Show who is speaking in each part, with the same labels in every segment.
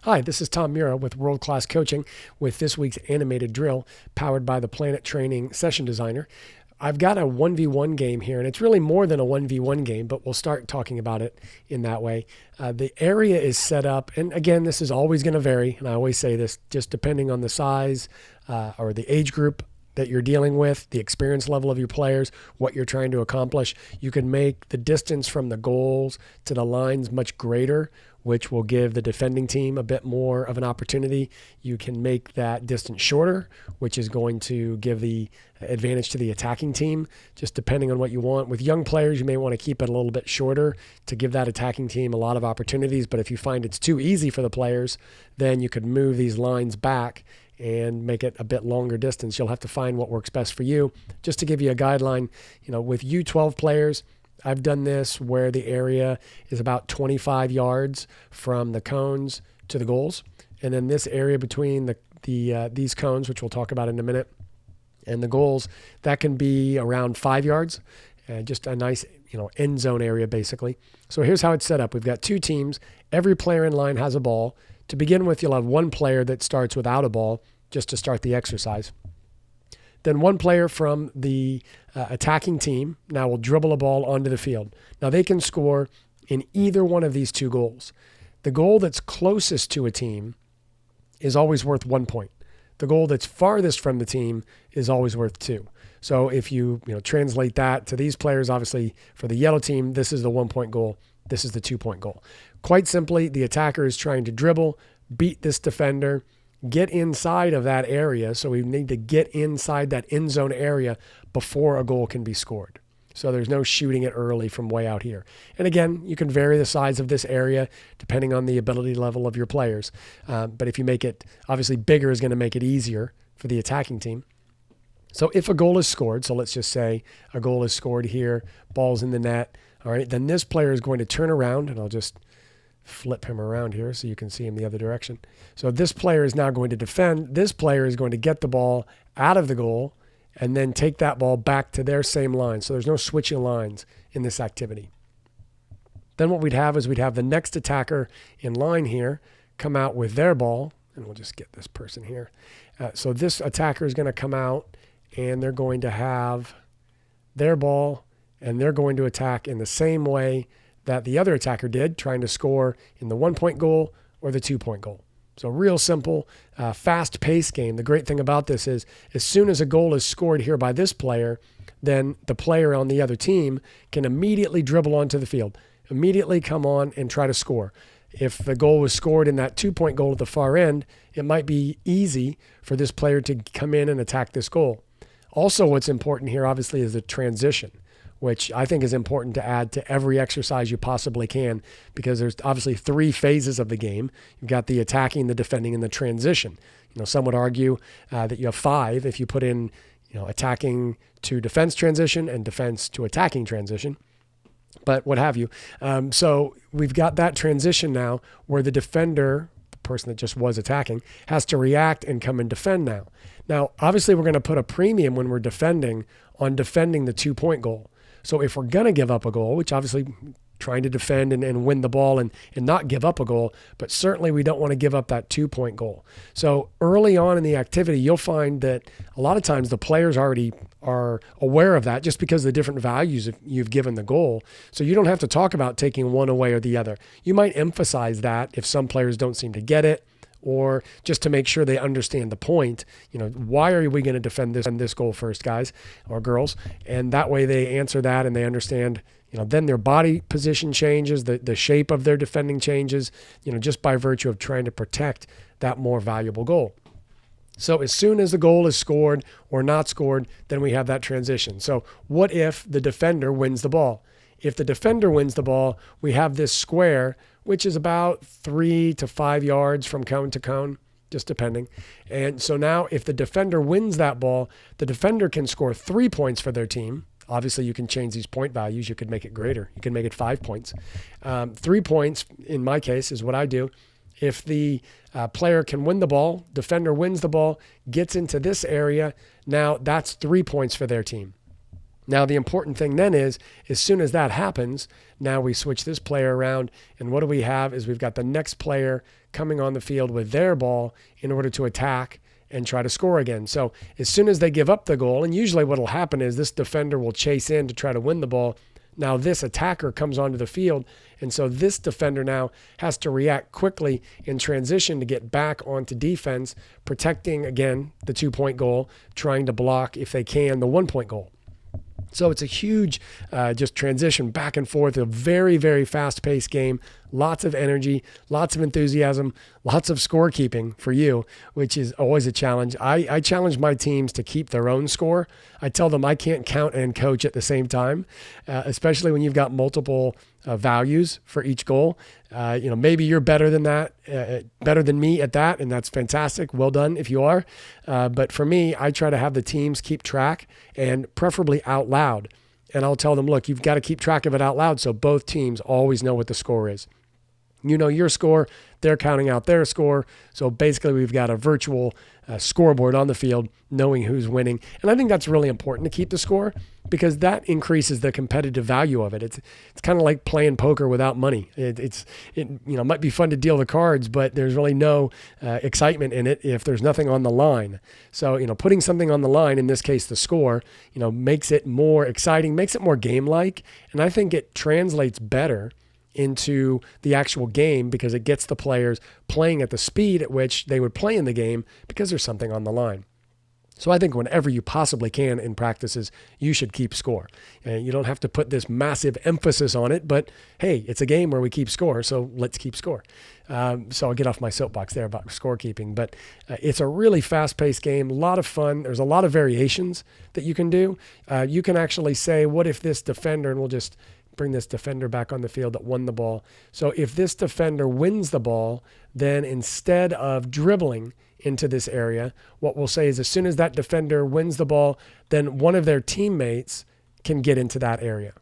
Speaker 1: Hi, this is Tom Mura with World Class Coaching with this week's animated drill powered by the Planet.Training session designer. I've got a 1v1 game here, and it's really more than a 1v1 game, but we'll start talking about it in that way. The area is set up, and again, this is always going to vary, and I always say this, just depending on the size or the age group that you're dealing with, the experience level of your players, what you're trying to accomplish. You can make the distance from the goals to the lines much greater, which will give the defending team a bit more of an opportunity. You can make that distance shorter, which is going to give the advantage to the attacking team, just depending on what you want. With young players, you may want to keep it a little bit shorter to give that attacking team a lot of opportunities. But if you find it's too easy for the players, then you could move these lines back and make it a bit longer distance. You'll have to find what works best for you. Just to give you a guideline, with U12 players, I've done this where the area is about 25 yards from the cones to the goals. And then this area between these cones, which we'll talk about in a minute, and the goals, that can be around 5 yards. Just a nice, end zone area basically. So here's how it's set up. We've got two teams. Every player in line has a ball. To begin with, you'll have one player that starts without a ball just to start the exercise. Then one player from the attacking team now will dribble a ball onto the field. Now they can score in either one of these two goals. The goal that's closest to a team is always worth 1 point. The goal that's farthest from the team is always worth 2. So if you translate that to these players, obviously for the yellow team, this is the 1 point goal. This is the 2 point goal. Quite simply, the attacker is trying to dribble, beat this defender, get inside of that area. So we need to get inside that end zone area before a goal can be scored. So there's no shooting it early from way out here. And again, you can vary the size of this area depending on the ability level of your players. But if you make it, obviously bigger is going to make it easier for the attacking team. So if a goal is scored, so let's just say a goal is scored here, ball's in the net, all right, then this player is going to turn around, and I'll just flip him around here so you can see him the other direction. So this player is now going to defend. This player is going to get the ball out of the goal and then take that ball back to their same line. So there's no switching lines in this activity. Then what we'd have is we'd have the next attacker in line here come out with their ball, and we'll just get this person here. So this attacker is going to come out, and they're going to have their ball, and they're going to attack in the same way that the other attacker did, trying to score in the 1 point goal or the 2 point goal. So real simple, fast-paced game. The great thing about this is as soon as a goal is scored here by this player, then the player on the other team can immediately dribble onto the field, immediately come on and try to score. If the goal was scored in that 2 point goal at the far end, it might be easy for this player to come in and attack this goal. Also, what's important here, obviously, is the transition, which I think is important to add to every exercise you possibly can, because there's obviously 3 phases of the game. You've got the attacking, the defending, and the transition. Some would argue that you have 5 if you put in attacking to defense transition and defense to attacking transition, but what have you. So we've got that transition now where the defender, the person that just was attacking, has to react and come and defend now. Now, obviously, we're going to put a premium when we're defending on defending the 2 point goal. So if we're going to give up a goal, which obviously trying to defend and win the ball and not give up a goal, but certainly we don't want to give up that 2 point goal. So early on in the activity, you'll find that a lot of times the players already are aware of that just because of the different values you've given the goal. So you don't have to talk about taking one away or the other. You might emphasize that if some players don't seem to get it, or just to make sure they understand the point. Why are we going to defend this goal first, guys or girls? And that way they answer that and they understand, then their body position changes, the shape of their defending changes, just by virtue of trying to protect that more valuable goal. So as soon as the goal is scored or not scored, then we have that transition. So what if the defender wins the ball? If the defender wins the ball, we have this square, which is about 3 to 5 yards from cone to cone, just depending. And so now if the defender wins that ball, the defender can score 3 points for their team. Obviously, you can change these point values. You could make it greater. You can make it 5 points. 3 points, in my case, is what I do. If the player can win the ball, defender wins the ball, gets into this area, now that's 3 points for their team. Now, the important thing then is, as soon as that happens, now we switch this player around, and what do we have is we've got the next player coming on the field with their ball in order to attack and try to score again. So as soon as they give up the goal, and usually what will happen is this defender will chase in to try to win the ball. Now this attacker comes onto the field, and so this defender now has to react quickly in transition to get back onto defense, protecting, again, the 2-point goal, trying to block, if they can, the 1-point goal. So it's a huge just transition back and forth, a very, very fast-paced game, lots of energy, lots of enthusiasm, lots of scorekeeping for you, which is always a challenge. I challenge my teams to keep their own score. I tell them I can't count and coach at the same time, especially when you've got multiple values for each goal. Maybe you're better than that, better than me at that, and that's fantastic. Well done if you are. But for me, I try to have the teams keep track, and preferably out loud. And I'll tell them, look, you've got to keep track of it out loud so both teams always know what the score is. You know your score, they're counting out their score. So basically we've got a virtual scoreboard on the field knowing who's winning. And I think that's really important to keep the score because that increases the competitive value of it. It's kind of like playing poker without money. It might be fun to deal the cards, but there's really no excitement in it if there's nothing on the line. So, putting something on the line, in this case the score, makes it more exciting, makes it more game-like. And I think it translates better into the actual game because it gets the players playing at the speed at which they would play in the game because there's something on the line. So I think whenever you possibly can in practices, you should keep score. And you don't have to put this massive emphasis on it, but hey, it's a game where we keep score, so let's keep score. So I'll get off my soapbox there about scorekeeping, but it's a really fast-paced game, a lot of fun. There's a lot of variations that you can do. You can actually say, what if this defender, and we'll just bring this defender back on the field that won the ball. So if this defender wins the ball, then instead of dribbling into this area, what we'll say is as soon as that defender wins the ball, then one of their teammates can get into that area.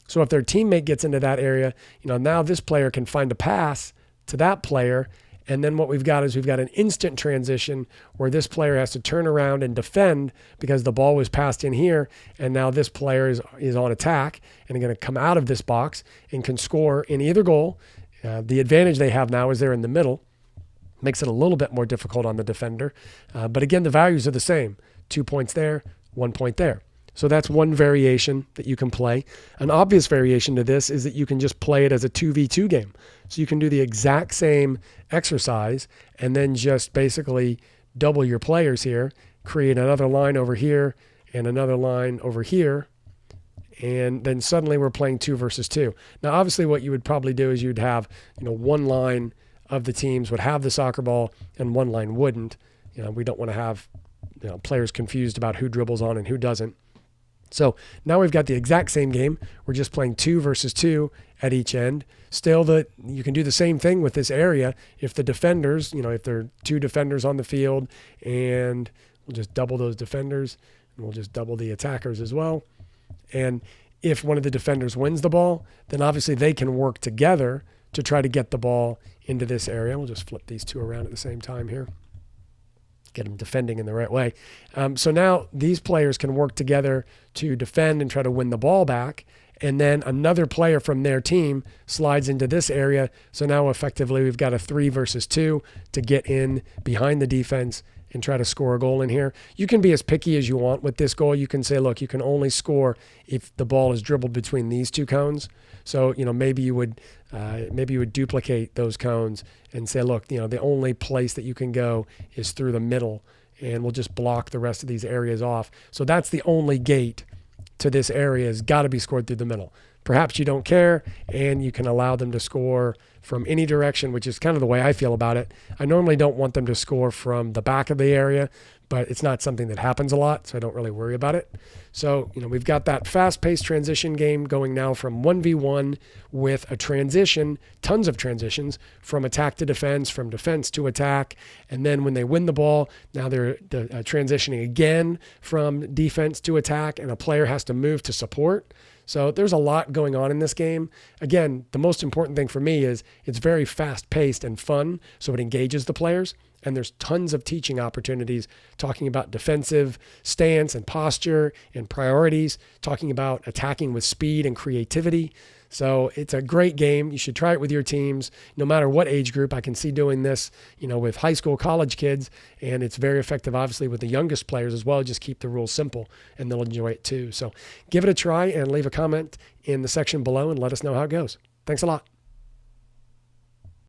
Speaker 1: So if their teammate gets into that area, now this player can find a pass to that player. And then what we've got is we've got an instant transition where this player has to turn around and defend because the ball was passed in here. And now this player is on attack and going to come out of this box and can score in either goal. The advantage they have now is they're in the middle. Makes it a little bit more difficult on the defender. But again, the values are the same. 2 points there, 1 point there. So that's one variation that you can play. An obvious variation to this is that you can just play it as a 2v2 game. So you can do the exact same exercise and then just basically double your players here, create another line over here and another line over here, and then suddenly we're playing 2 versus 2. Now, obviously what you would probably do is you'd have, one line of the teams would have the soccer ball and one line wouldn't. We don't want to have players confused about who dribbles on and who doesn't. So now we've got the exact same game. We're just playing 2 versus 2 at each end. Still, you can do the same thing with this area. If the defenders, if there are 2 defenders on the field, and we'll just double those defenders, and we'll just double the attackers as well. And if one of the defenders wins the ball, then obviously they can work together to try to get the ball into this area. We'll just flip these 2 around at the same time here. Get them defending in the right way. So now these players can work together to defend and try to win the ball back. And then another player from their team slides into this area. So now effectively we've got a 3 versus 2 to get in behind the defense and try to score a goal in here. You can be as picky as you want with this goal. You can say, look, you can only score if the ball is dribbled between these 2 cones. So, maybe you would duplicate those cones and say, look, the only place that you can go is through the middle, and we'll just block the rest of these areas off. So that's the only gate to this area has got to be scored through the middle. Perhaps you don't care, and you can allow them to score from any direction, which is kind of the way I feel about it. I normally don't want them to score from the back of the area, but it's not something that happens a lot, so I don't really worry about it. So, we've got that fast-paced transition game going now from 1v1 with a transition, tons of transitions, from attack to defense, from defense to attack, and then when they win the ball, now they're transitioning again from defense to attack, and a player has to move to support. So there's a lot going on in this game. Again, the most important thing for me is it's very fast-paced and fun, so it engages the players. And there's tons of teaching opportunities talking about defensive stance and posture and priorities, talking about attacking with speed and creativity. So it's a great game. You should try it with your teams, no matter what age group. I can see doing this, with high school, college kids, and it's very effective, obviously, with the youngest players as well. Just keep the rules simple, and they'll enjoy it too. So give it a try and leave a comment in the section below and let us know how it goes. Thanks a lot.